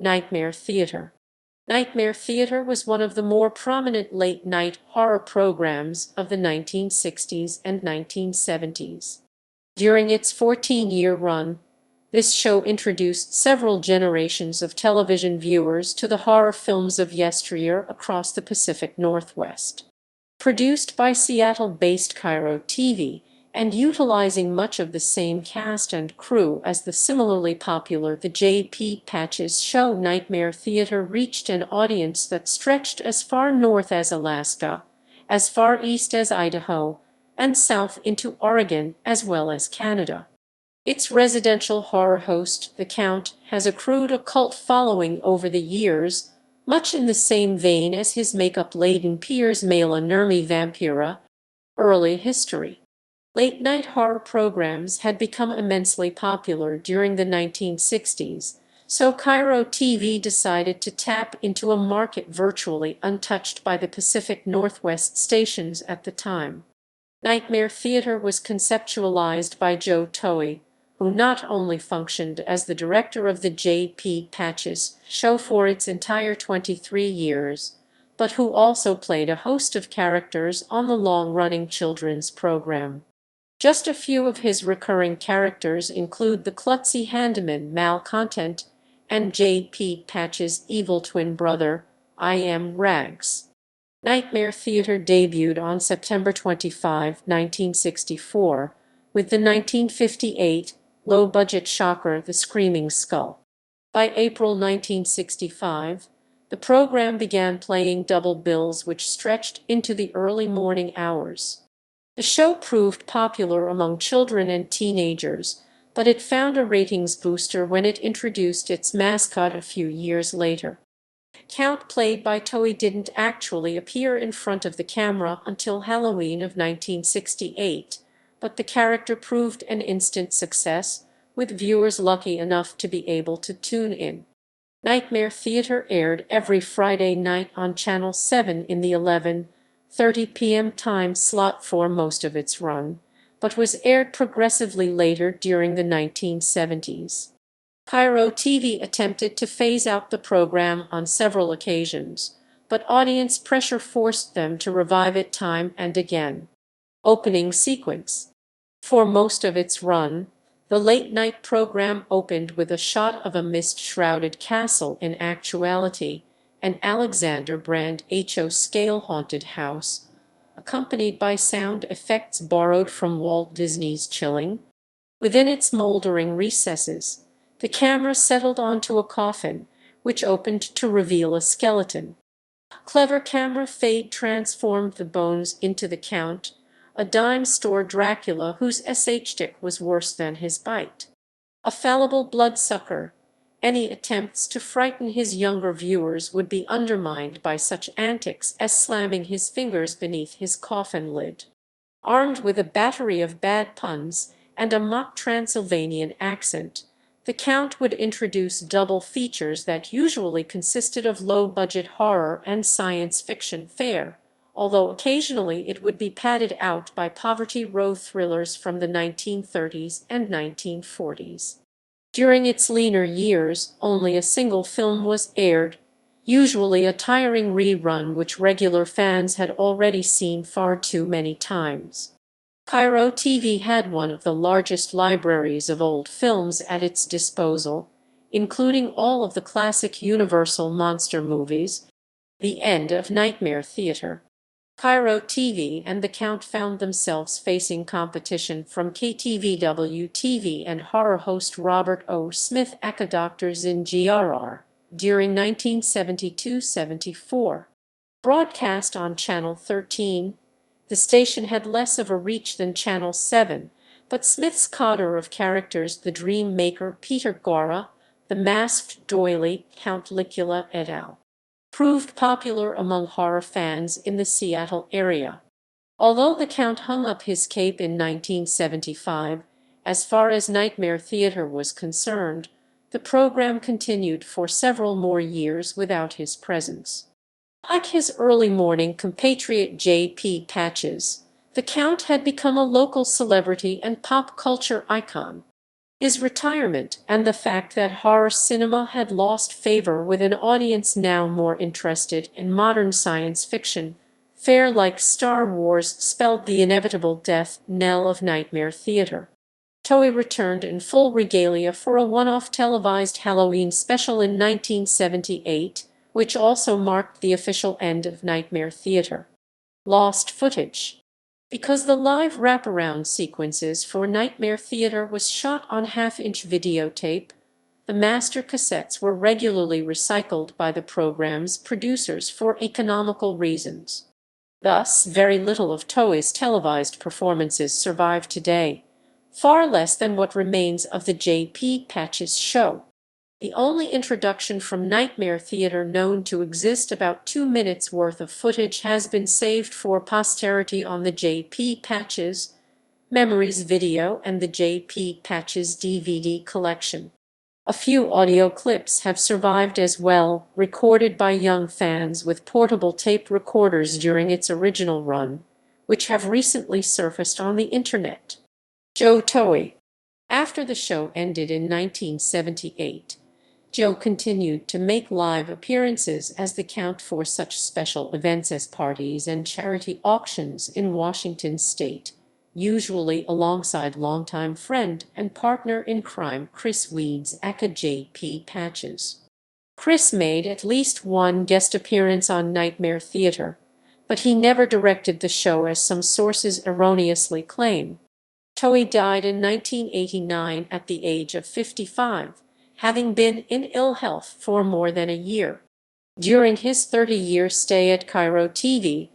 Nightmare Theater. Nightmare Theater was one of the more prominent late-night horror programs of the 1960s and 1970s. During its 14-year run, this show introduced several generations of television viewers to the horror films of yesteryear across the Pacific Northwest. Produced by Seattle-based KIRO-TV and utilizing much of the same cast and crew as the similarly popular The J.P. Patches show, Nightmare Theater reached an audience that stretched as far north as Alaska, as far east as Idaho, and south into Oregon as well as Canada. Its residential horror host, The Count, has accrued a cult following over the years, much in the same vein as his makeup-laden peers Maila Nurmi Vampira. Early history. Late-night horror programs had become immensely popular during the 1960s, so KIRO-TV decided to tap into a market virtually untouched by the Pacific Northwest stations at the time. Nightmare Theater was conceptualized by Joe Towey, who not only functioned as the director of the J.P. Patches show for its entire 23 years, but who also played a host of characters on the long-running children's program. Just a few of his recurring characters include the klutzy handyman Malcontent and J.P. Patch's evil twin brother, I Am Rags. Nightmare Theater debuted on September 25, 1964, with the 1958 low-budget shocker The Screaming Skull. By April 1965, the program began playing double bills which stretched into the early morning hours. The show proved popular among children and teenagers, but it found a ratings booster when it introduced its mascot a few years later. Count, played by Towey, didn't actually appear in front of the camera until Halloween of 1968, but the character proved an instant success, with viewers lucky enough to be able to tune in. Nightmare Theater aired every Friday night on Channel 7 in the 11:30 p.m. time slot for most of its run, but was aired progressively later during the 1970s. KIRO-TV attempted to phase out the program on several occasions, but audience pressure forced them to revive it time and again. Opening sequence. For most of its run, the late-night program opened with a shot of a mist-shrouded castle, in actuality an Alexander Brand Ho scale-haunted house, accompanied by sound effects borrowed from Walt Disney's Chilling. Within its moldering recesses, the camera settled onto a coffin, which opened to reveal a skeleton. Clever camera fade transformed the bones into the Count, a dime store Dracula whose SH-tick was worse than his bite. A fallible bloodsucker, any attempts to frighten his younger viewers would be undermined by such antics as slamming his fingers beneath his coffin lid. Armed with a battery of bad puns and a mock Transylvanian accent, the Count would introduce double features that usually consisted of low-budget horror and science fiction fare, although occasionally it would be padded out by Poverty Row thrillers from the 1930s and 1940s. During its leaner years, only a single film was aired, usually a tiring rerun which regular fans had already seen far too many times. KIRO-TV had one of the largest libraries of old films at its disposal, including all of the classic Universal monster movies. The end of Nightmare Theater. KIRO-TV and the Count found themselves facing competition from KTVW-TV and horror host Robert O. Smith aka Dr. Zin Grr. during 1972-74. Broadcast on Channel 13, the station had less of a reach than Channel 7, but Smith's cadre of characters, the Dream Maker Peter Guara, the masked doily Count Licula et al., proved popular among horror fans in the Seattle area. Although the Count hung up his cape in 1975, as far as Nightmare Theater was concerned, the program continued for several more years without his presence. Like his early morning compatriot J.P. Patches, the Count had become a local celebrity and pop culture icon. His retirement and the fact that horror cinema had lost favor with an audience now more interested in modern science fiction, fare like Star Wars spelled the inevitable death knell of nightmare theater. Towey returned in full regalia for a one-off televised Halloween special in 1978, which also marked the official end of nightmare theater. Lost footage. Because the live wraparound sequences for Nightmare Theater was shot on half-inch videotape, the master cassettes were regularly recycled by the program's producers for economical reasons. Thus, very little of Towey's televised performances survive today, far less than what remains of the J.P. Patches show. The only introduction from Nightmare Theater known to exist, about 2 minutes worth of footage, has been saved for posterity on the J.P. Patches Memories video and the J.P. Patches DVD collection. A few audio clips have survived as well, recorded by young fans with portable tape recorders during its original run, which have recently surfaced on the internet. Joe Towey. After the show ended in 1978, Joe continued to make live appearances as the count for such special events as parties and charity auctions in Washington state, usually alongside longtime friend and partner in crime Chris Weeds aka J.P. Patches. Chris made at least one guest appearance on Nightmare Theater, but he never directed the show as some sources erroneously claim. Towey died in 1989 at the age of 55, having been in ill health for more than a year. During his 30-year stay at KIRO-TV,